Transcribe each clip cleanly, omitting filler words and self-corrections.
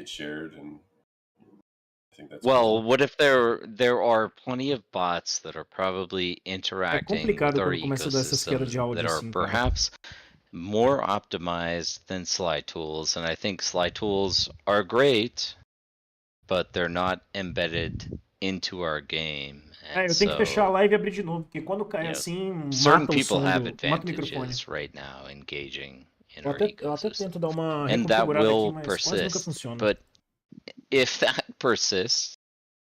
get shared, and I think that's Well, cool. what if there are plenty of bots that are probably É interacting with complicado our quando começa a dar essas quedas ecosystem de that áudio are assim, cara. perhaps more optimized than Sly tools, and I think Sly tools are great, but they're not embedded into our game. And Eu tenho que fechar a so, live e abrir de novo, porque quando cai you know, assim, certain mata o people som have mata o microfone. advantages right now engaging in Eu our até ecosystem, tento dar uma and that reconfigurada aqui, will mas quase nunca persist. funciona. But if that persists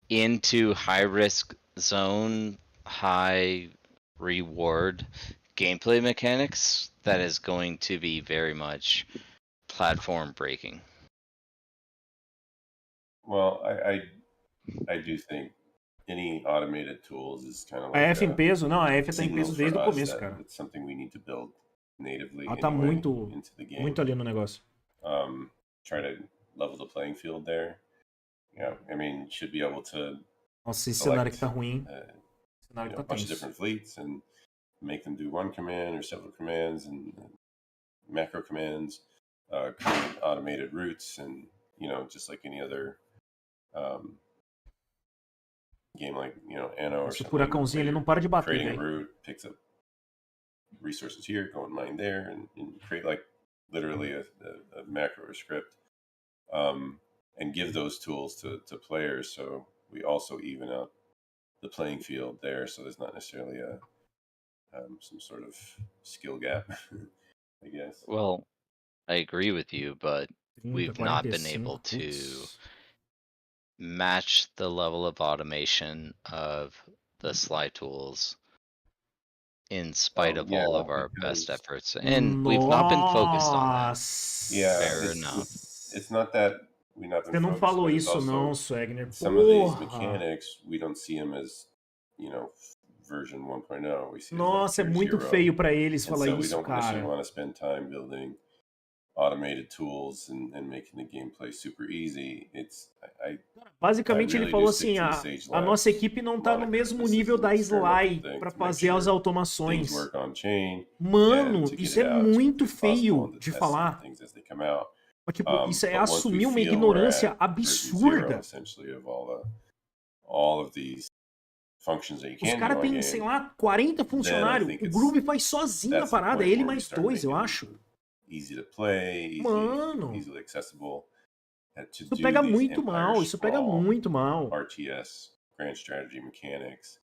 into high risk zone, high reward gameplay mechanics, that is going to be very much platform breaking. Well, I do think any automated tools is kind of A like F em peso? Não, a F tá em signal peso for desde o us começo, that cara. it's something we need to build natively Ela tá anyway muito into the game. ali no negócio. Try to level the playing field there. Yeah, I mean, you should be able to Nossa, esse select, cenário que tá ruim. Esse cenário a tá bunch of tenso. different fleets and make them do one command or several commands and macro commands, create automated routes, and just like any other game, like Anno or Esse something. furacãozinho ele não para de bater, Creating a velho. route, picks up resources here, go and mine there, and create like literally a macro or script, and give those tools to players. So we also even out the playing field there. So there's not necessarily some sort of skill gap, I guess. Well, I agree with you, but 30, we've not been 45, able to putz. match the level of automation of the Sly tools in spite of all of our best efforts, and we've not been focused on that. Nossa. Yeah, Fair enough. it's not that we've not been Você não focused, falou but it's isso also não, Swagner. some of these Porra. mechanics we don't see them as version 1.0. We see it as Nossa, é like muito tier 0. feio pra eles And falar so we isso, don't necessarily cara. want to spend time building automated tools and making the gameplay super easy. Basicamente ele falou assim, a nossa equipe não tá no mesmo nível da Sly pra fazer as automações. Mano, isso é muito feio de falar. Mas, tipo, isso é assumir uma ignorância absurda. Os caras têm, sei lá, 40 funcionários. O Groove faz sozinho a parada, é ele mais 2, eu acho. Easy to play, Mano, easily accessible. Isso pega muito mal, isso pega muito mal. RTS, grand strategy mechanics,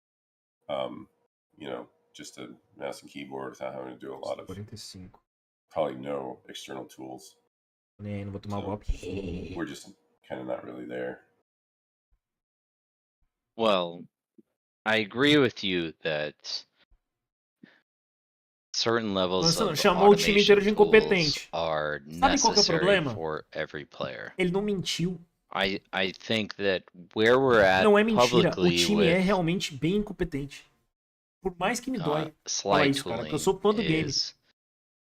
just a mouse and keyboard without having to do a lot of 45. probably no external tools. Não vou tomar golpe. We're just kind of not really there. Well, I agree with you that certain levels of chamou o time inteiro de automation tools incompetente. are Sabe qual que é o necessary problema? for every player. Ele não mentiu. I think that where we're at Não é mentira, o publicly time é with realmente bem incompetente. Por mais que me dói falar Sly isso, cara, porque eu tooling sou fã do game. is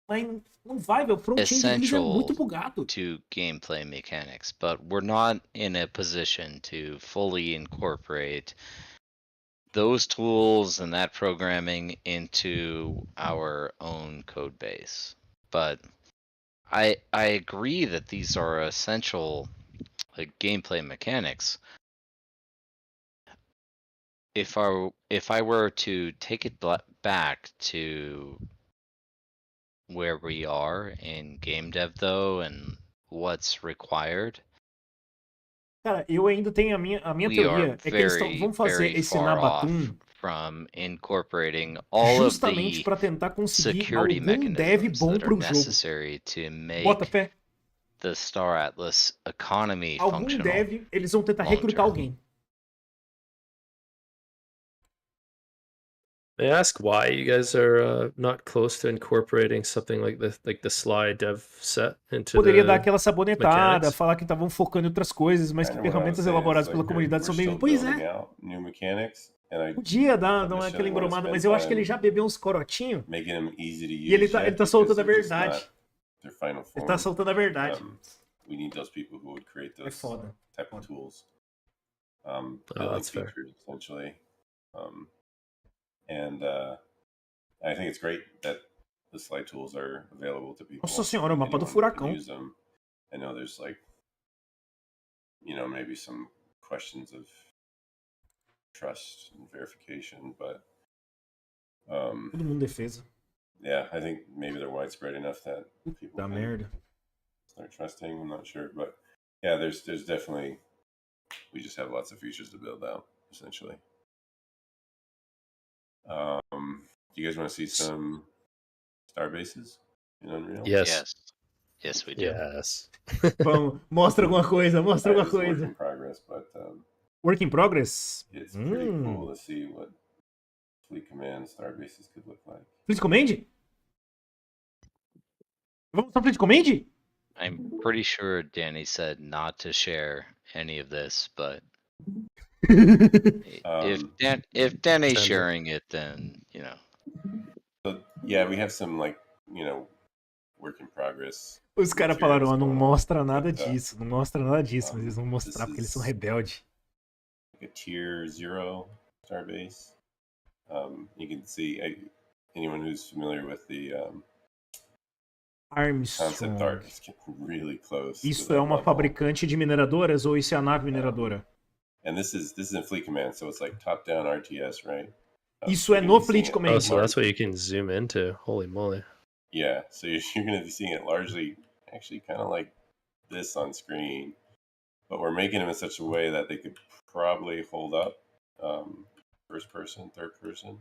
Mas não vai, velho. O front-end deles é muito essential bugado. to gameplay mechanics, but we're not in a position to fully incorporate those tools and that programming into our own code base. But I agree that these are essential gameplay mechanics. If I were to take it back to where we are in game dev though and what's required, cara, eu ainda tenho a minha teoria é que eles vão fazer esse Nabatum from incorporating all justamente para tentar conseguir algum dev bom pro jogo. To make Bota fé. The Star Atlas economy algum dev, eles vão tentar recrutar alguém. May I ask why you guys are not close to incorporating something like the Sly dev set into Poderia dar aquela sabonetada, falar que estavam focando em outras coisas, mas que ferramentas elaboradas pela comunidade são bem... Pois é. Podia dar aquela embromada, mas eu acho que ele já bebeu uns corotinhos. E ele tá soltando a verdade. Ele tá soltando a verdade. É foda. That's fair. And I think it's great that the Sly tools are available to people. Nossa senhora, o mapa do furacão. I know there's like maybe some questions of trust and verification, but todo mundo defesa. Yeah, I think maybe they're widespread enough that people Da merda. start trusting. I'm not sure, but yeah, there's definitely, we just have lots of features to build out, essentially. Do you guys want to see some star bases in Unreal? Yes. Yes, we do. Yes. Vamos, mostra alguma coisa, mostra alguma Work coisa. in progress, but Work in progress? it's pretty cool to see what Fleet Command star bases could look like. Fleet Command? Vamos mostrar Fleet Command? I'm pretty sure Danny said not to share any of this, but if Danny's sharing it, then So, yeah, we have some work in progress. Os caras falaram, não mostra nada disso, não mostra nada disso, mas eles vão mostrar porque eles são rebeldes. Like a tier 0 starbase. You can see anyone who's familiar with the concept art is getting really close. Isso é uma fabricante de mineradoras ou isso é a nave mineradora? And this is in Fleet Command, so it's like top-down RTS, right? Isso é no Fleet Command. Oh, so that's what you can zoom into. Holy moly. Yeah, so you're going to be seeing it largely, actually kind of like this on screen, but we're making them in such a way that they could probably hold up first person, third person.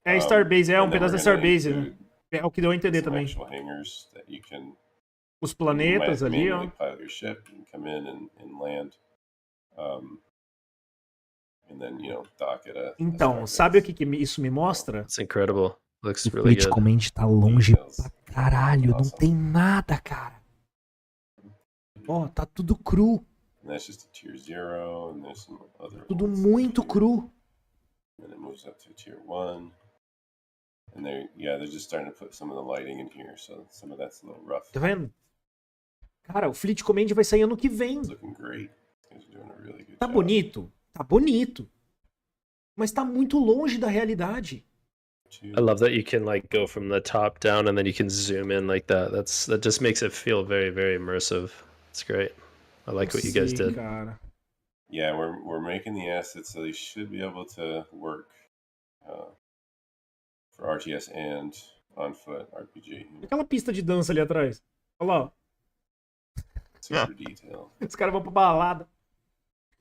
É Starbase, é um pedaço da Starbase, né? É o que deu a entender também. Hangars that you can, os planetas ali, ó. Pilot your ship and come in and land. And then, dock at a então, sabe o que isso me mostra? It's incredible. Looks o really Fleet good. Command tá longe pra caralho, awesome. Não tem nada, cara. Ó, tá tudo cru. And that's just a tier 0, and there's some other tudo muito cru. And it moves up to tier 1. And they're just starting to put some of the lighting in here, so some of that's a little rough. Tá vendo? Cara, o Fleet Command vai sair ano que vem. It's looking great. It's doing a really good tá job. Bonito, tá bonito. Mas tá muito longe da realidade. I love that you can go from the top down and then you can zoom in like that. That just makes it feel very, very immersive. It's great. I like what you guys did. Cara. Yeah, we're making the assets so they should be able to work for RTS and on foot RPG. Aquela pista de dança ali atrás. Olha lá. Super detailed. Os caras vão pra balada.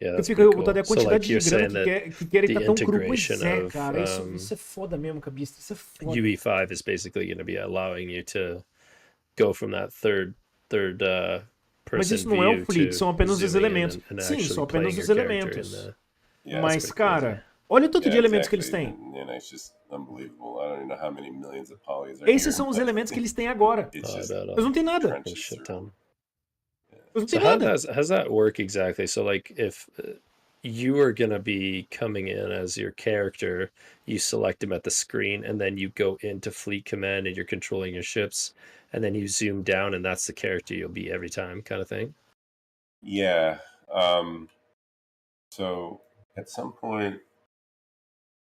Yeah, eu fico revoltado a quantidade de grana que querem que tá tão cru. Pois é, cara. Isso é foda mesmo, cabeça. Isso é foda. UE5 is basically going to be allowing you to go from that third person. Mas isso não é o Fleet, são apenas os elementos. Sim, são apenas os elementos. Mas, cara, olha o tanto de elementos que eles têm. Esses são os elementos que eles têm agora. Eles não têm nada. So how does that work exactly? So if you are going to be coming in as your character, you select him at the screen, and then you go into Fleet Command and you're controlling your ships, and then you zoom down and that's the character you'll be every time, kind of thing? Yeah. So at some point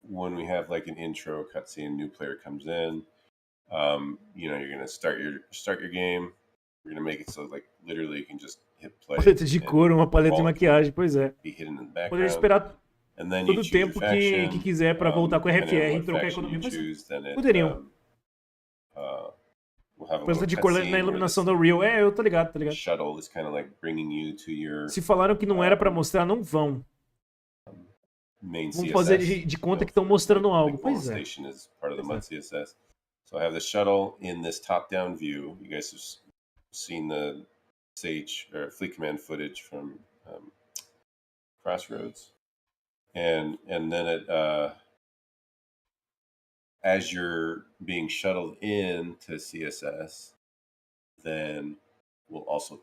when we have an intro cutscene, new player comes in, you're going to start your game. We're going to make it so literally you can just hit play. Paleta de couro, uma paleta de maquiagem, pois é. Poderia esperar todo o tempo que quiser para voltar com o RFR e trocar a economia. Poderiam. Paleta de cor na iluminação da Real. Eu tô ligado, tá ligado. Shuttle is kind of bringing you to your, se falaram que não era para mostrar, não vão. Vão fazer de conta que estão mostrando algo. Pois é. So I have the shuttle in this top-down view. You guys have seen the Sage or Fleet Command footage from Crossroads, and then it as you're being shuttled into CSS, then we'll also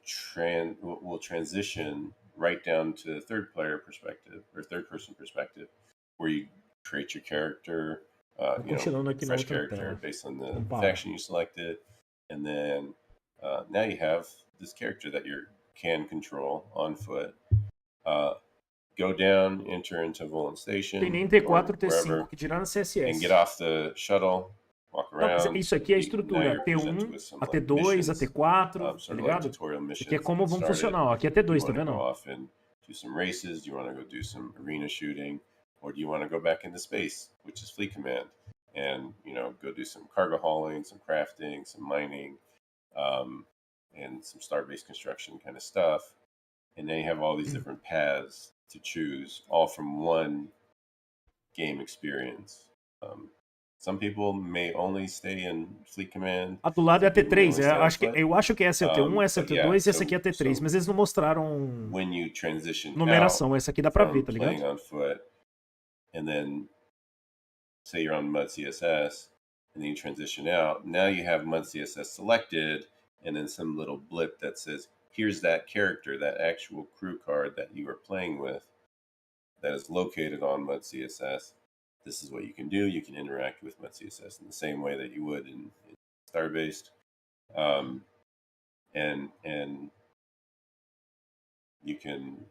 we'll transition right down to third player perspective or third person perspective, where you create your character, fresh character based on the faction you selected, and then now you have this character that you can control on foot. Go down, enter into Volant Station, Tem nem T4, T5, que dirá na CSS. And get off the shuttle, walk around. Isso aqui é a estrutura, T1, a T2, a T4, tá ligado? Aqui é como vão funcionar, ó. Aqui é T2, tá vendo? Do some races? Do you want to go do some arena shooting, or do you want to go back into space, which is Fleet Command, and go do some cargo hauling, some crafting, some mining, and some star-based construction kind of stuff. And then you have all these different paths to choose, all from one game experience. Some people may only stay in Fleet Command. A do lado é a T3, eu acho que essa é a T1, essa é a T2 e essa aqui é a T3, mas eles não mostraram numeração, essa aqui dá pra ver, tá ligado? On foot, and then say you're on Mud CSS, and then you transition out. Now you have Mud CSS selected, and then some little blip that says, here's that character, that actual crew card that you are playing with that is located on Mud CSS. This is what you can do. You can interact with Mud CSS in the same way that you would in Starbased. And you can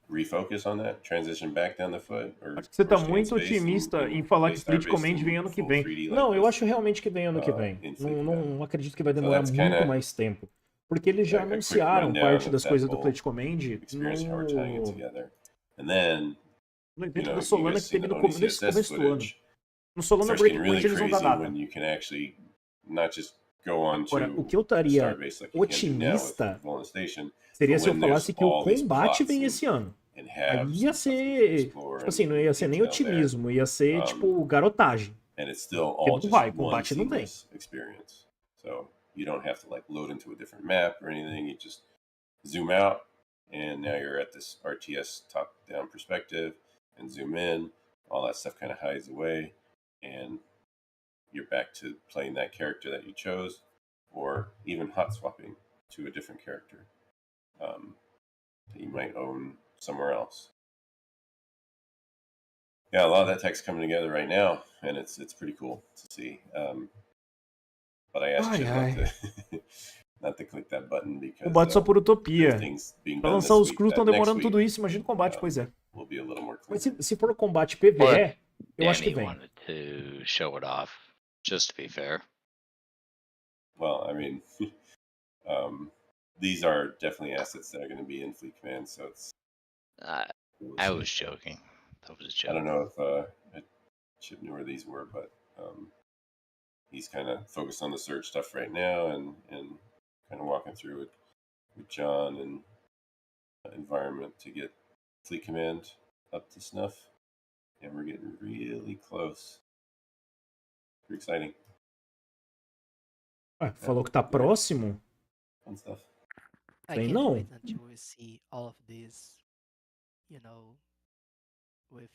refocus on that, transition back down the foot. Acho que você tá muito otimista em falar que Fleet Command vem ano que vem. Não, eu acho realmente que vem ano que vem. Não acredito que vai demorar muito mais tempo. Porque eles já anunciaram parte das coisas do Fleet Command no evento da Solana que teve no começo do ano. No Solana Breakpoint eles vão dar data. Agora, o que eu estaria otimista seria se eu falasse que o combate vem esse ano. Aí ia ser, tipo assim, não ia ser nem otimismo, ia ser, tipo, garotagem. Porque não vai, combate não tem. You don't have to load into a different map or anything. You just zoom out, and now you're at this RTS top-down perspective, and zoom in. All that stuff kind of hides away, and you're back to playing that character that you chose, or even hot swapping to a different character that you might own somewhere else. Yeah, a lot of that tech's coming together right now, and it's pretty cool to see. But I asked you not to click that button because combate só por utopia. Pra lançar os crews estão demorando tudo isso, imagina o combate, pois é. Mas se for o combate PvE, eu acho que vem. Wanted to show it off, just to be fair. Well, I mean, these are definitely assets that are going to be in Fleet Command, so it's. I was joking. That was a joke. I don't know if Chip knew where these were, but. He's kind of focused on the search stuff right now and kind of walking through it with John and environment to get Fleet Command up to snuff. And we're getting really close. Pretty exciting. Falou que tá próximo? Fun stuff. I can't wait until we see all of this, with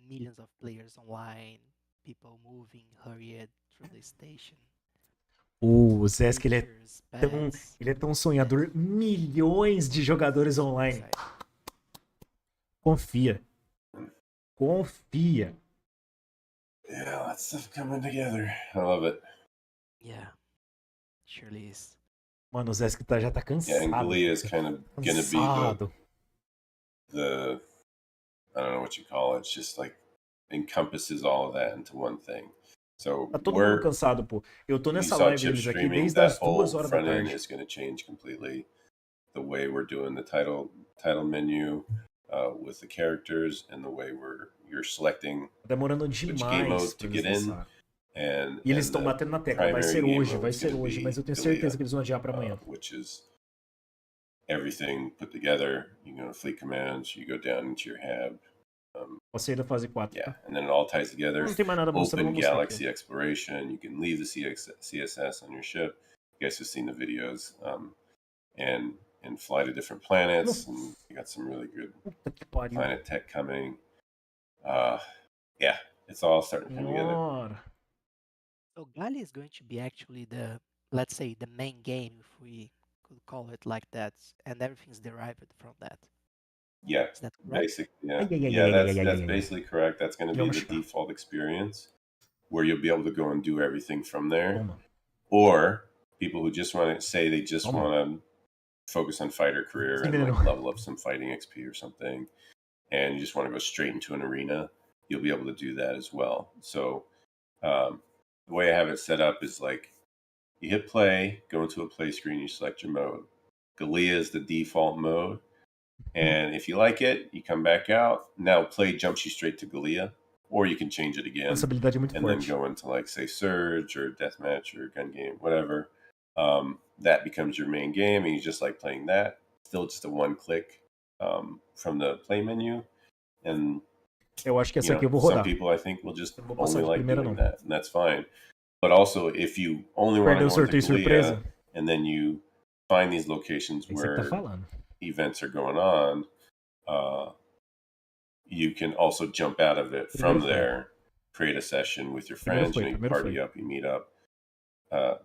millions of players online, people moving, hurried through the station. O Zesk, ele é tão sonhador. Milhões de jogadores online. Confia. Yeah, lots of stuff coming together. I love it. Yeah, surely is. Mano, o Zesk já tá cansado. Yeah, and Glee is kind of gonna be the I don't know what you call it. It's just encompasses all of that into one thing. So tá todo mundo cansado, pô. Eu tô nessa live deles aqui desde as 2 horas da tarde. Is going to change completely the way we're doing the title menu with the characters and the way you're selecting demorando which game mode to get in. E eles estão batendo na tecla, vai ser hoje, mas eu tenho certeza que eles vão adiar para amanhã. Which is everything put together. You go to Fleet Commands, you go down into your hab. Você da fase 4. Yeah, and then it all ties together. Não tem mais nada Open galaxy exploration. You can leave the CSS on your ship. You guys have seen the videos, and fly to different planets. And you got some really good planet tech coming. Yeah, it's all starting to come together. So Gali is going to be actually let's say the main game, if we could call it like that, and everything's derived from that. Yeah, basically, that's basically correct. That's going to be the default experience where you'll be able to go and do everything from there. Or people who just want to say they just want to focus on fighter career and level up some fighting XP or something, and you just want to go straight into an arena, you'll be able to do that as well. So the way I have it set up is like you hit play, go into a play screen, you select your mode. Galea is the default mode. And if you like it, you come back out. Now play jumps you straight to Galea, or you can change it again. Essa habilidade é muito and forte. Then go into like say Surge or Deathmatch or Gun Game, whatever. That becomes your main game, and you just like playing that. Still just a one click from the play menu. And eu acho que essa aqui eu vou rodar. Some people I think will just only like doing that, and that's fine. But also, if you only want to go into Galea, and then you find these locations where events are going on, you can also jump out of it from there, create a session with your friends, you party up, you meet up,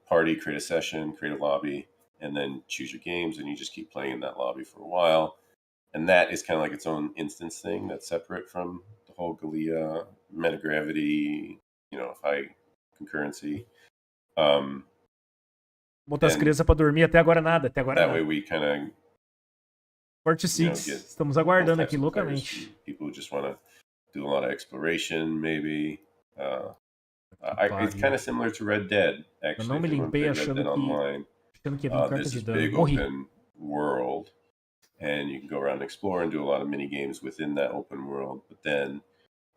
party, create a session, create a lobby, and then choose your games, and you just keep playing in that lobby for a while. And that is kind of like its own instance thing that's separate from the whole Galea, metagravity, high concurrency. Botar as crianças pra dormir, até agora nada, até agora that nada. Way we kind of Forte Six, estamos aguardando aqui loucamente. People who just want to do a lot of exploration, maybe. It's kind of similar to Red Dead, actually. Eu não me limpei achando que ia vir carta de dano. Morri. Open world, and you can go around and explore and do a lot of mini games within that open world. But then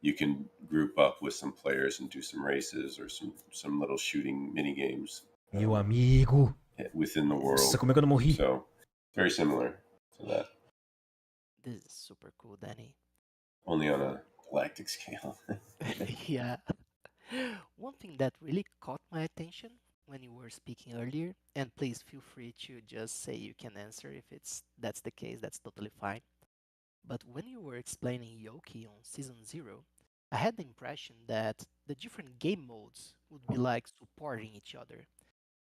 you can group up with some players and do some races or some little shooting mini games. Meu amigo. Within the world. Nossa, como é que eu não morri? So very similar to that. This is super cool, Danny. Only on a galactic scale. Yeah. One thing that really caught my attention when you were speaking earlier, and please feel free to just say you can answer if that's the case, that's totally fine. But when you were explaining Yoki on Season 0, I had the impression that the different game modes would be like supporting each other.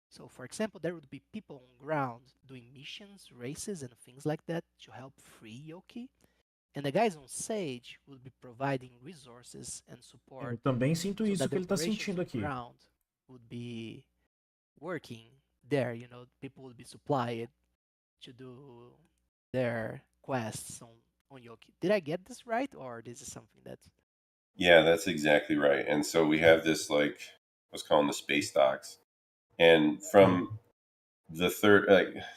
So, for example, there would be people on ground doing missions, races, and things like that to help free Yoki. And the guys on Sage would be providing resources and support. Eu também sinto isso que ele está sentindo aqui. Ground would be working there, people would be supplied to do their quests on Yoki. Did I get this right, or this is something that? Yeah, that's exactly right. And so we have this what's called the space docks. And from the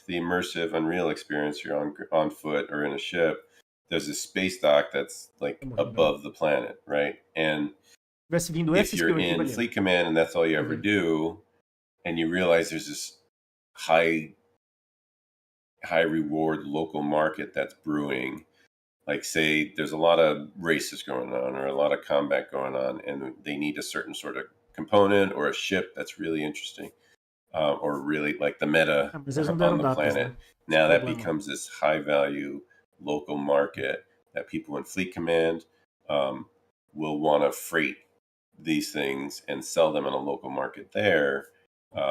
immersive Unreal experience, you're on foot or in a ship. There's a space dock that's above the planet, right? And if you're in Fleet Command and that's all you ever do, and you realize there's this high reward local market that's brewing, like say there's a lot of races going on or a lot of combat going on, and they need a certain sort of component or a ship that's really interesting. Or really like the meta on the planet. Now that becomes this high value local market that people in Fleet Command will want to freight these things and sell them in a local market there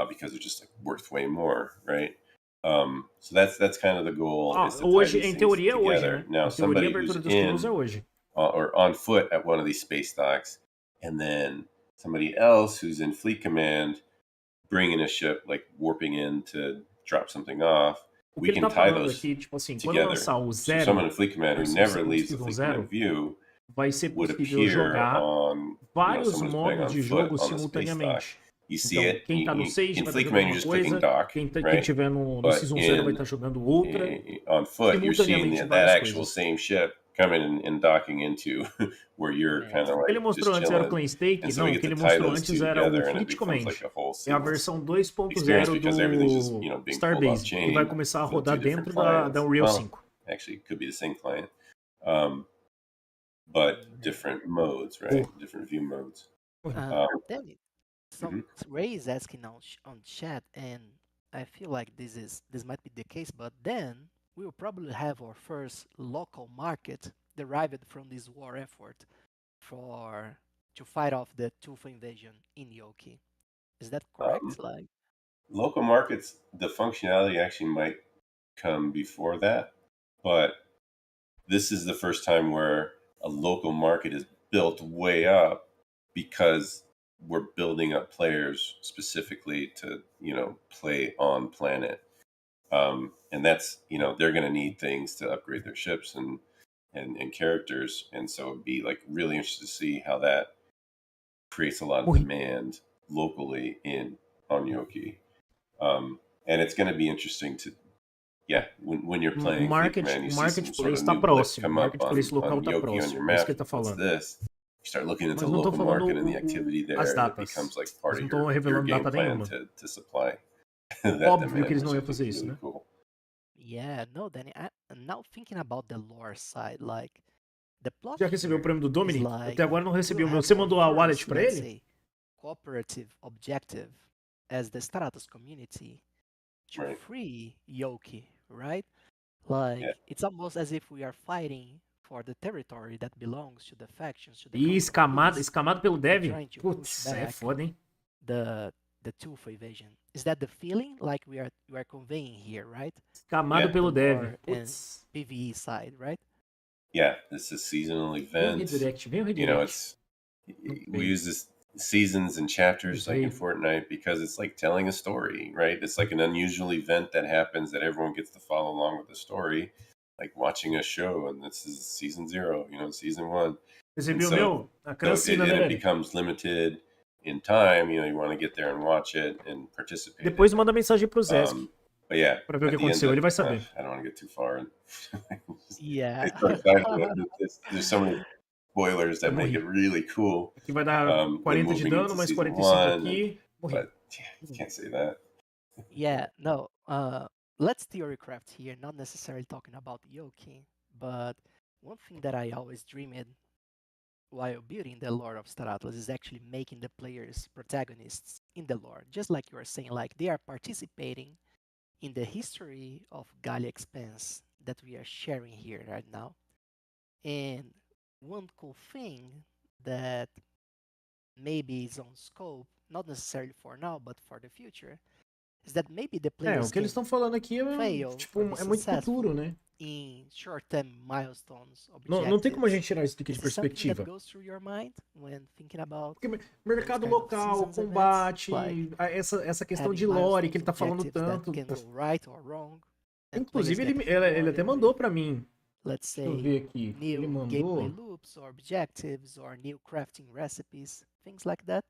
because they're just worth way more, right? So that's kind of the goal. Hoje, em teoria, hoje, né? Now somebody who's in or on foot at one of these space docks, and then somebody else who's in Fleet Command bringing a ship, warping in to drop something off, we can tie those aqui, tipo assim, together. So someone in Fleet Command who never leaves the Fleet Command view vai ser possível jogar vários modos de jogo simultaneamente. You see então, quem está no Sage vai estar jogando uma coisa, dock, quem estiver no Season 0 vai estar jogando outra. On foot, you're seeing that actual same ship coming and docking into where you're kind of ele mostrou antes era o Clan Stake, não, o que ele mostrou antes era o Fleet Command. É a versão 2.0 do Starbase, que vai começar a rodar dentro da Unreal 5. Actually, it could be the same client, but different modes, right? Different view modes. Ray is asking on chat, and I feel like this might be the case, but then we will probably have our first local market derived from this war effort to fight off the Tufa invasion in Yoki. Is that correct? Local markets, the functionality actually might come before that, but this is the first time where a local market is built way up because we're building up players specifically to, play on planet. And that's, they're going to need things to upgrade their ships and characters. And so it'd be really interesting to see how that creates a lot of demand locally on Yoki. And it's going to be interesting to, when you're playing Fleet Command, you see some sort of new blip come up on Yoki on your map. What's this? You start looking into the local market and the activity there, and it becomes like part of your game plan to supply that Óbvio que demand, eles não which I iam think fazer is isso, really né? cool. Yeah, no, Danny. Now thinking about the lore side, like the plot Já recebeu o prêmio do Dominic? like, Até agora não recebi o we'll meu. have Você mandou a our wallet first, pra let's ele? say, cooperative objective as the Stratos community to Right. free Yoki, right? Like it's almost as if we are fighting for the territory that belongs to the factions, to the Ih, Council of escamado pelo Peace, Dev? trying to Putz, push isso aí é back foda, hein? the Tulfa invasion. Is that the feeling like we are conveying here, right? Escamado pelo The Dev. lore and Putz. PvE side, right? Yeah, it's a seasonal Vem o event. redirect, vem o You know, redirect. we use this seasons and chapters like in Fortnite because it's like telling a story, right? It's like an unusual event that happens that everyone gets to follow along with the story, like watching a show. And this is season 0, season 1. Recebi o meu? A Crancina, né, it velho? becomes limited in time. You want to get there and watch it and participate. Depois manda mensagem pro Zesk. But yeah, pra ver o que aconteceu, ele vai saber. I don't want to get too far. Yeah. There's so many spoilers that make it really cool. Aqui vai dar 40 de dano, mais 45 aqui. Morri. But you can't say that. Yeah, no. Let's theorycraft here, not necessarily talking about Yoki, but one thing that I always dreamed while building the lore of Star Atlas is actually making the players protagonists in the lore. Just like you were saying, like they are participating in the history of Gallia Expanse that we are sharing here right now. And one cool thing that maybe is on scope, not necessarily for now, but for the future, is that maybe the players o que eles estão falando aqui é muito futuro, né? In short-term milestones, não tem como a gente tirar isso daqui de perspectiva. That goes through your mind when thinking about porque mercado local, combate, essa questão de lore que ele tá falando tanto. Right or wrong, inclusive ele até mandou para mim. Let's say deixa eu ver aqui. New ele mandou gameplay loops or objectives or new crafting recipes, things like that.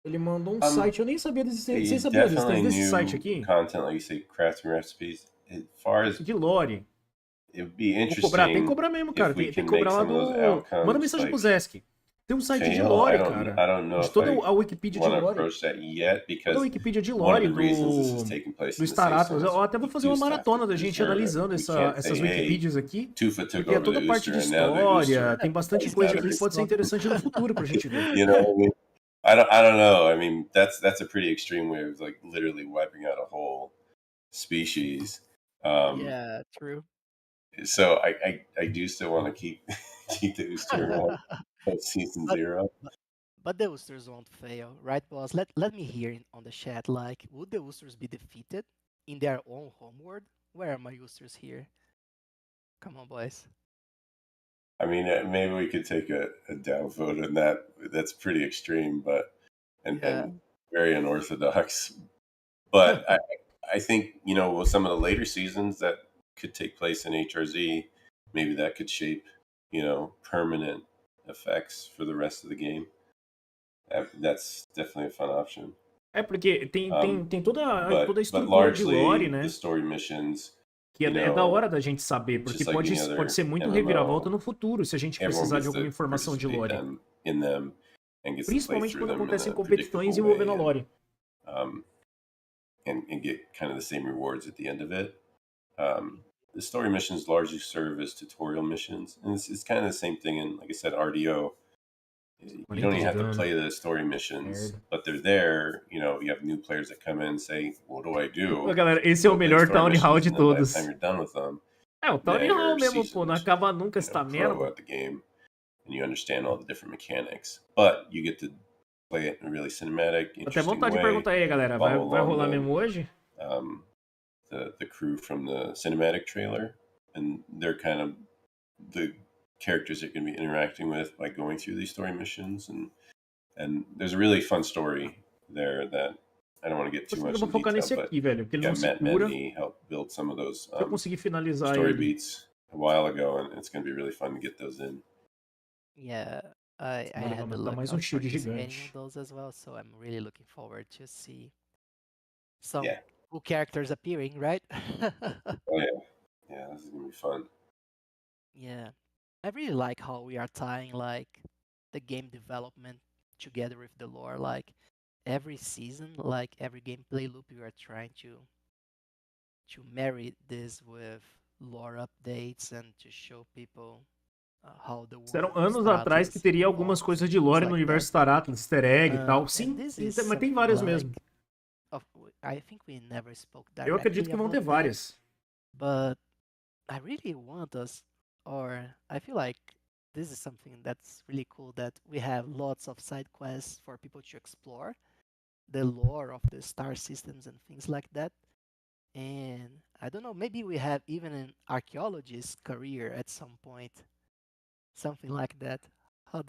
Ele mandou um site, eu nem sabia da existência. Você sabia da existência desse site aqui? Content, like you say, crafting recipes. As far as de lore. It would be interesting. Vou cobrar, tem que cobrar mesmo, cara. Tem que cobrar lá do. Manda mensagem pro Zesk. Tem um site de lore, cara. I don't know de toda a Wikipedia de lore. Toda a Wikipedia de lore do Star Atlas. Eu até vou fazer uma maratona da gente analisando essas Wikipedias aqui. Porque é toda a parte de história. Tem bastante coisa aqui que pode ser interessante no futuro pra gente ver. I don't know. I mean, that's a pretty extreme way of like literally wiping out a whole species. Yeah, true. So I do still want to keep the Ooster one season 0. But the Oosters won't fail, right, boss? Let me hear on the chat, like, would the Oosters be defeated in their own homeworld? Where are my Oosters here? Come on, boys. I mean, maybe we could take a downvote on that. That's pretty extreme, but and very unorthodox. But I think, with some of the later seasons that could take place in HRZ, maybe that could shape, permanent effects for the rest of the game. That's definitely a fun option. É porque tem toda a estrutura de lore, né? The story missions, que é da hora da gente saber, porque pode ser muito reviravolta no futuro se a gente precisar de alguma informação de lore. Principalmente quando acontecem competições envolvendo a lore. And get kind of the same rewards at the end of it. The story missions largely serve as tutorial missions, and it's kind of the same thing in, like I said, RDO. You don't even have to play the story missions, but they're there. You have new players that come in and say, "What do I do?" Galera, esse é o melhor Town Hall de todos. You're done with them, o Town Hall mesmo, pô, não acaba nunca essa merda. At the game, and you understand all the different mechanics, but you get to play it in a really cinematic, interesting Até vontade de perguntar aí, galera, vai rolar mesmo hoje? The crew from the cinematic trailer, and they're kind of the characters that you're going to be interacting with by going through these story missions, and there's a really fun story there that I don't want to get too much into detail, aqui, velho, porque ele não Matt Mendy helped build some of those story beats a while ago, and it's going to be really fun to get those in. Yeah, I Agora had the vamos dar luck mais of shield participating gigante. on those as well, so I'm really looking forward to see some Yeah. cool characters appearing, right? Oh yeah. Yeah, this is gonna be fun. Yeah. I really like how we are tying like the game development together with the lore. Like every season, like every gameplay loop, we are trying to marry this with lore updates and to show people how the Eram world of anos Star atrás que Atlas teria algumas evolves, coisas de things lore no like universo that. Star Atlas, easter egg e tal. And Sim, this sim, is mas tem something várias like mesmo. I think we never spoke Eu acredito directly que vão ter about that, várias. but I really want us, or I feel like this is something that's really cool that we have lots of side quests for people to explore the lore of the star systems and things like that. And I don't know, maybe we have even an archaeologist career at some point, something like that. What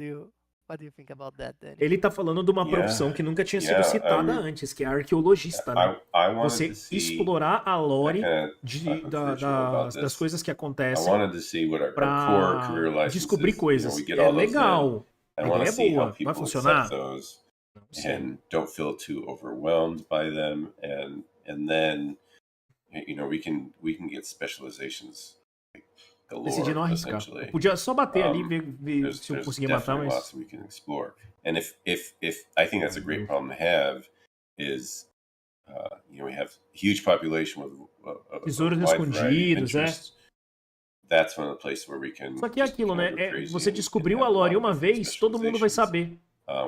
do you think about that, Danny? Ele tá falando de uma profissão que nunca tinha sido citada antes, que é arqueologista, né? Você explorar a lore das coisas que acontecem para descobrir coisas. É legal. A ideia é boa. Vai funcionar? Não sei. And don't feel too overwhelmed by them, and then we can get specializations galore, decidi não arriscar. Eu podia só bater ali e ver se eu conseguir matar, mas lots we can explore. And if I think that's a great problem to have is we have huge population with tesouros escondidos, That's one of the places where we can. Só que é aquilo, né? Você descobriu a lore uma vez, todo mundo vai saber.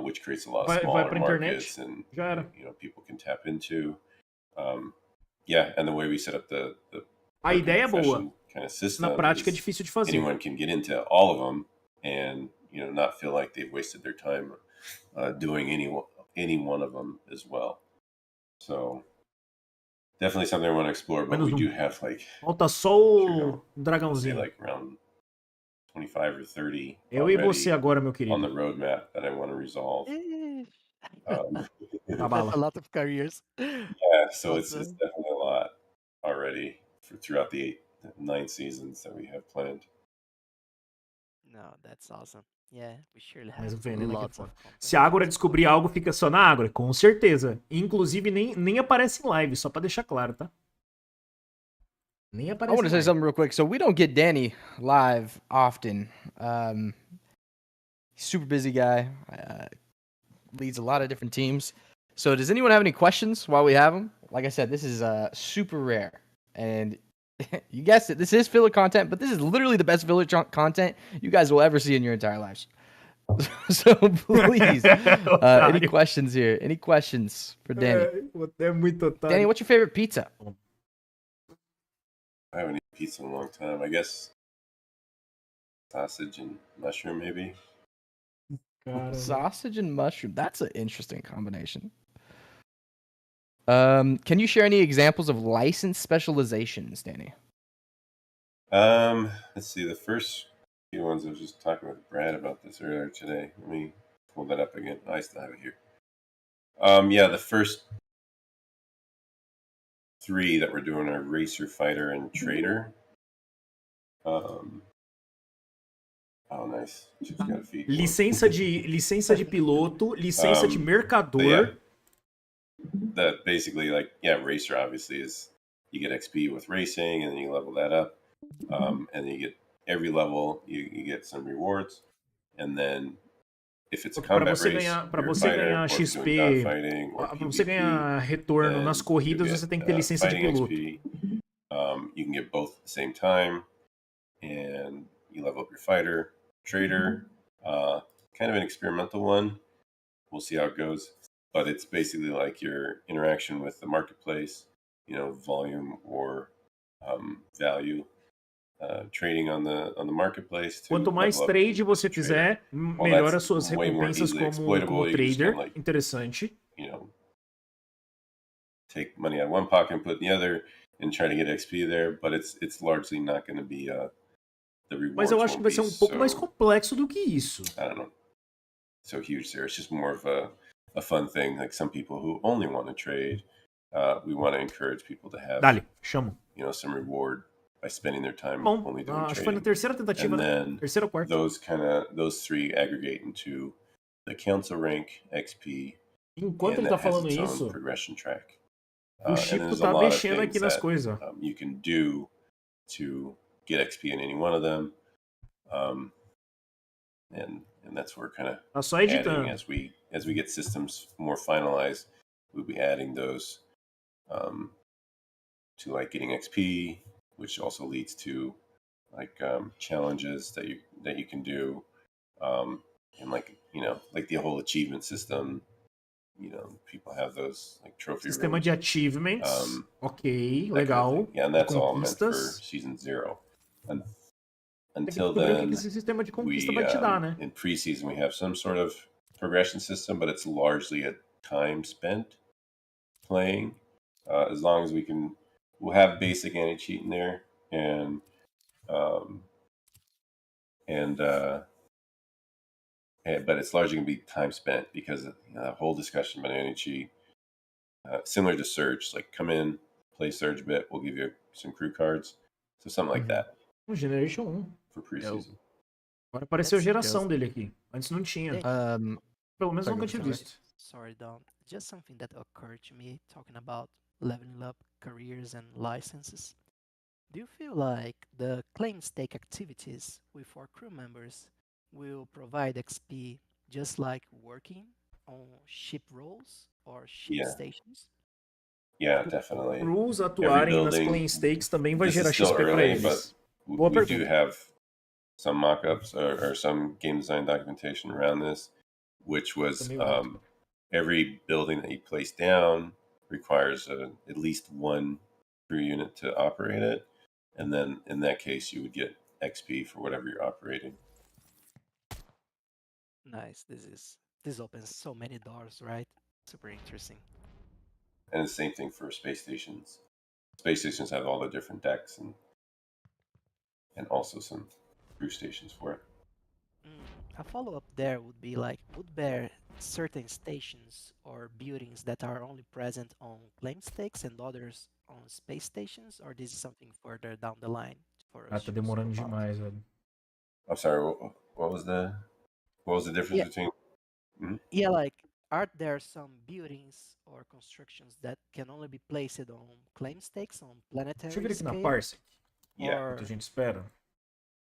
Which creates a lot of smaller markets and já era. People can tap into. Yeah, and the way we set up the a ideia é boa. Kind of system, na prática é difícil de fazer. Anyone can get into all of them and not feel like they've wasted their time doing any one of them as well. So definitely something I want to explore, but we do have like falta só o dragãozinho. Like around 25 or 30 eu e você agora, meu querido. On the roadmap that I want to resolve. That's a lot of careers. Yeah, so it's definitely a lot already throughout the 9 seasons that we have planned. No, that's awesome. Yeah, we surely have Mas o veneno lots aqui of fora. Se a Ágora descobrir algo, fica só na Ágora, com certeza. Inclusive, nem aparece em live, só pra deixar claro, tá? Nem aparece. I want to say something real quick. So we don't get Danny live often. Super busy guy. Leads a lot of different teams. So does anyone have any questions while we have him? Like I said, this is super rare. And you guessed it, this is filler content, but this is literally the best filler content you guys will ever see in your entire lives. So please, any questions here? Any questions for Danny? Danny, what's your favorite pizza? I haven't eaten pizza in a long time. I guess sausage and mushroom, maybe. Sausage and mushroom. That's an interesting combination. Can you share any examples of license specializations, Danny? Let's see. The first few ones, I was just talking with Brad about this earlier today. Let me pull that up again. I still have it here. Yeah, the first 3 that we're doing are racer, fighter, and trader. Oh, nice. She's got a feed. Licença de piloto, licença de mercador. That basically, like, racer obviously is you get XP with racing, and then you level that up, and then you get every level you get some rewards, and then if it's a combat race, para você ganhar XP, para você ganhar retorno nas corridas, você tem que ter licença de piloto. XP, you can get both at the same time, and you level up your fighter. Trader, kind of an experimental one. We'll see how it goes. But it's basically like your interaction with the marketplace, volume or value, trading on the marketplace. Quanto mais trade você fizer, melhor as suas recompensas como trader. Like, interessante. Take money out of one pocket and put in the other and try to get XP there, but it's largely not going to be Mas eu acho que vai ser pouco mais complexo do que isso. I don't know. So huge there. It's just more of a fun thing. Like some people who only want to trade, we want to encourage people to have Dale, chamo. Some reward by spending their time Bom, only doing acho que foi na trading. terceira tentativa, And né? then Terceira ou quarta. those three aggregate into the council rank, XP, Enquanto and ele that tá has falando its own isso, progression track. o And Chico there's a tá lot of mexendo aqui things nas that coisas. you can do to get XP in any one of them. And that's where we're kind of Tá só adding editando. as we get systems more finalized. We'll be adding those to like getting XP, which also leads to like challenges that you can do, and like like the whole achievement system. People have those like trophy Sistema rooms. de achievements. Ok, That kind of legal. thing. Yeah, and De that's all meant for conquistas. season 0. Tem que Until descobrir o que then, esse sistema de conquista we vai te dar, né? in preseason we have some sort of progression system, but it's largely a time spent playing. As long as we'll have basic anti-cheat in there, and but it's largely going to be time spent because the whole discussion about anti-cheat, similar to Surge, like come in, play Surge a bit, we'll give you some crew cards, so something like that. Generation 1. For preseason. Agora apareceu a geração dele aqui. Antes não tinha. Pelo menos nunca tinha visto. Sorry, Don. Just something that occurred to me talking about leveling up careers and licenses. Do you feel like the claim stake activities with our crew members will provide XP just like working on ship roles or ship stations? Yeah, definitely. Crews atuarem nas claim stakes também vai gerar XP para eles. We do have some mock-ups or some game design documentation around this, which was every building that you place down requires at least one crew unit to operate it, and then in that case you would get XP for whatever you're operating. Nice. This opens so many doors, right? Super interesting. And the same thing for space stations. Space stations have all the different decks and also some crew stations for it. A follow-up there would be like, would there certain stations or buildings that are only present on claim stakes and others on space stations, or this is something further down the line for us? Tá demorando demais, velho. I'm sorry, what was the difference between? Yeah, like, are there some buildings or constructions that can only be placed on claim stakes on planetary Deixa eu ver aqui na scale? Parsec. Yeah. Muita gente espera.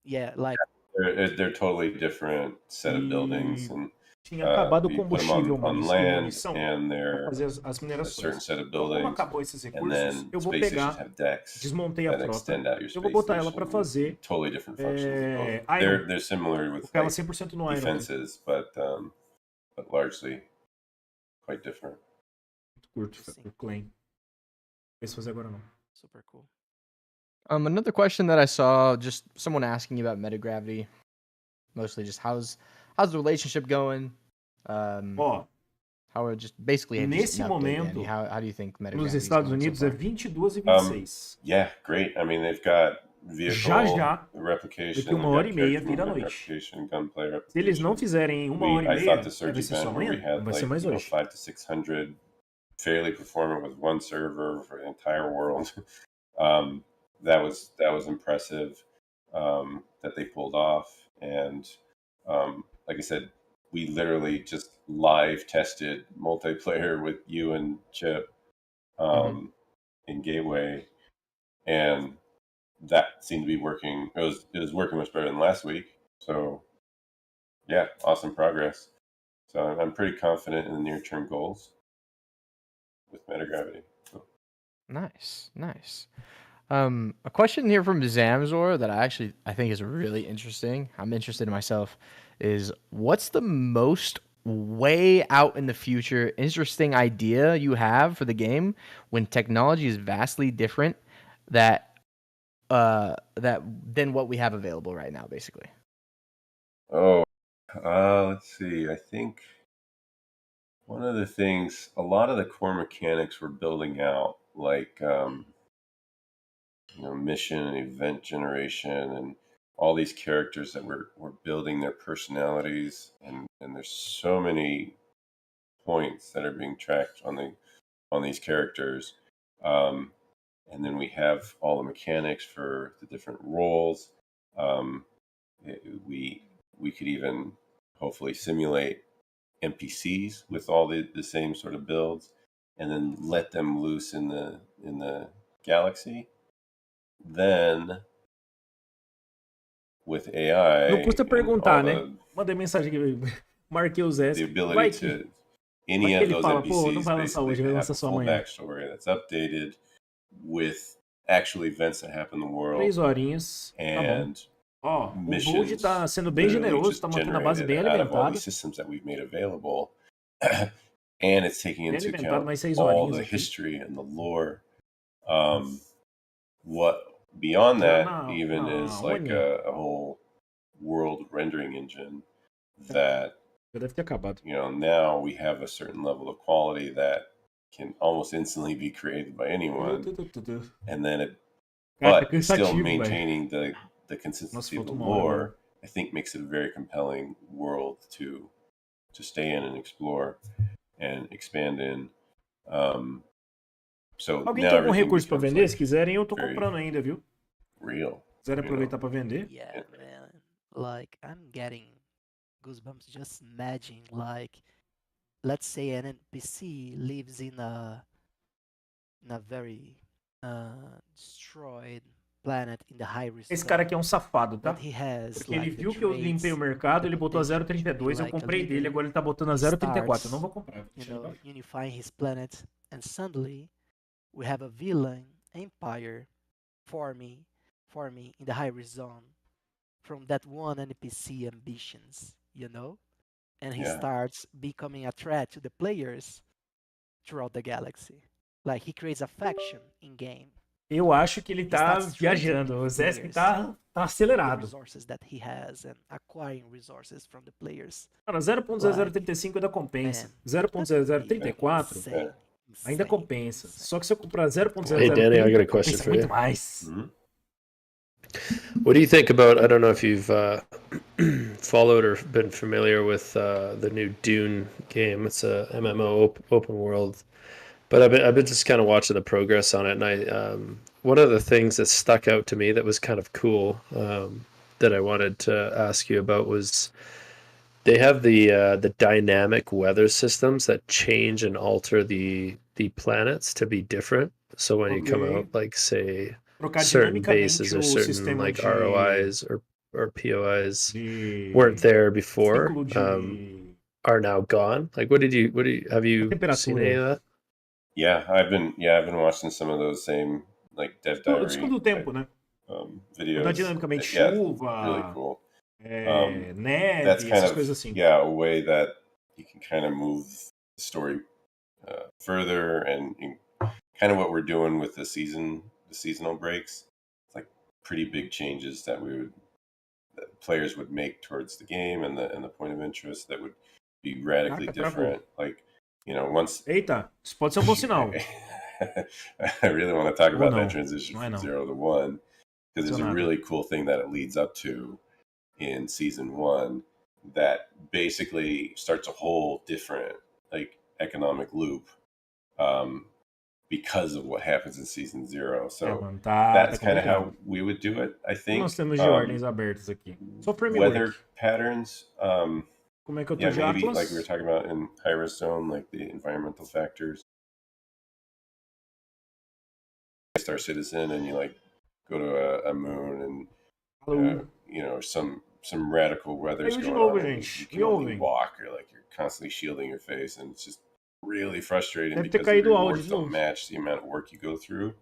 Yeah, like they're totally different set of buildings, and tinha acabado o you put them combustível, on land, munição, and para they're fazer as a certain minerações. set of Então, como buildings, acabou esses and recursos, then eu vou space stations pegar, have decks desmontei a that frota, extend out your eu vou space botar ela para station, fazer totally different functions. Iron, They're similar with ela like 100% no Iron. defenses, but largely quite different. Muito curto o claim. Não vai se fazer agora não. super cool. Another question that I saw, just someone asking you about metagravity, mostly just how's the relationship going? Ó, how it just basically nesse just momento, Danny. How do you think metagravity nos is Estados going Unidos so é far? 22 e 26. Yeah, great. I mean, they've got vehicle Já, replication, daqui 1h30 vira noite. gunplay Se eles não fizerem em 1h30, vai ser só amanhã, vai ser mais hoje. 500 to 600 fairly performant with one server for the entire world. That was impressive that they pulled off, and like I said, we literally just live tested multiplayer with you and Chip in Gateway, and that seemed to be working. It was working much better than last week. So yeah, awesome progress. So I'm pretty confident in the near term goals with metagravity. So. Nice. A question here from Zamzor that I think is really interesting. I'm interested in myself. Is what's the most way out in the future interesting idea you have for the game when technology is vastly different that than what we have available right now, basically? Oh, let's see. I think one of the things, a lot of the core mechanics we're building out, like mission and event generation, and all these characters that we're building their personalities, and there's so many points that are being tracked on these characters, and then we have all the mechanics for the different roles. We could even hopefully simulate NPCs with all the same sort of builds, and then let them loose in the galaxy. Then with AI, não custa perguntar, né? Mandei mensagem aqui, marquei os S. The ability to any of those NPCs basically hoje, have a full backstory that's updated with actual events that happen in the world. 3 horinhas. And o Bold tá sendo bem generoso, tá mantendo a base bem alimentada. Systems that we've made available. And it's taking into account all the history and the lore. What beyond that even is like a whole world rendering engine that, deve ter acabado. you know, now we have a certain level of quality that can almost instantly be created by anyone, and then it, but still maintaining the consistency of the lore, I think makes it a very compelling world to stay in and explore and expand in. So alguém tem algum recurso para vender? Se quiserem, eu tô comprando ainda, viu? Real. Quiserem aproveitar para vender? Yeah, man. Like, I'm getting goosebumps just imagining, like, let's say an NPC lives in a very destroyed planet in the high risk. Esse cara aqui é um safado, tá? Porque ele viu que eu limpei o mercado, ele botou a 0,32, eu comprei dele, agora ele tá botando a 0,34. Eu não vou comprar. Unifying his planet, and suddenly we have a villain empire forming in the high risk zone from that one NPC ambitions, you know? And he starts becoming a threat to the players throughout the galaxy. Like, he creates a faction in game. Eu acho que ele tá viajando. O Zesp tá acelerado. Cara, 0.0035 ainda compensa. 0.0034 ainda compensa. Só que se eu comprar 0.0035, hey, Danny, I got a question for muito you. mais. What do you think about, I don't know if you've followed or been familiar with the new Dune game. It's a MMO open world. But I've been just kind of watching the progress on it, and one of the things that stuck out to me that was kind of cool that I wanted to ask you about was they have the dynamic weather systems that change and alter the planets to be different. So when you come out, like say certain bases or certain like ROIs or POIs weren't there before, are now gone. Like have you seen any of that? Yeah, I've been watching some of those same like dev diary videos. Mudar dinamicamente chuva, really cool. Neve, that's kind essas of coisas assim. A way that you can kind of move the story further, and kind of what we're doing with the seasonal breaks. It's like pretty big changes that players would make towards the game and the point of interest that would be radically different. Like, you know, once. Eita, isso pode ser bom sinal. I really want to talk about that transition from 0 to 1, because there's a really cool thing that it leads up to in season 1 that basically starts a whole different like economic loop because of what happens in season 0. So that's kind of how we would do it, I think. Nós temos de ordens abertas aqui. Só weather patterns. Como é que eu tô de maybe Atlas? like we were talking about in high risk zone, like the environmental factors. Star Citizen, and you like go to a moon, and you know, some radical weather's going on. You can only walk, or like you're constantly shielding your face, and it's just really frustrating because the rewards don't match the amount of work you go through.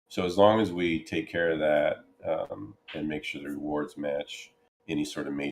So as long as we take care of that and make sure the rewards match any sort of major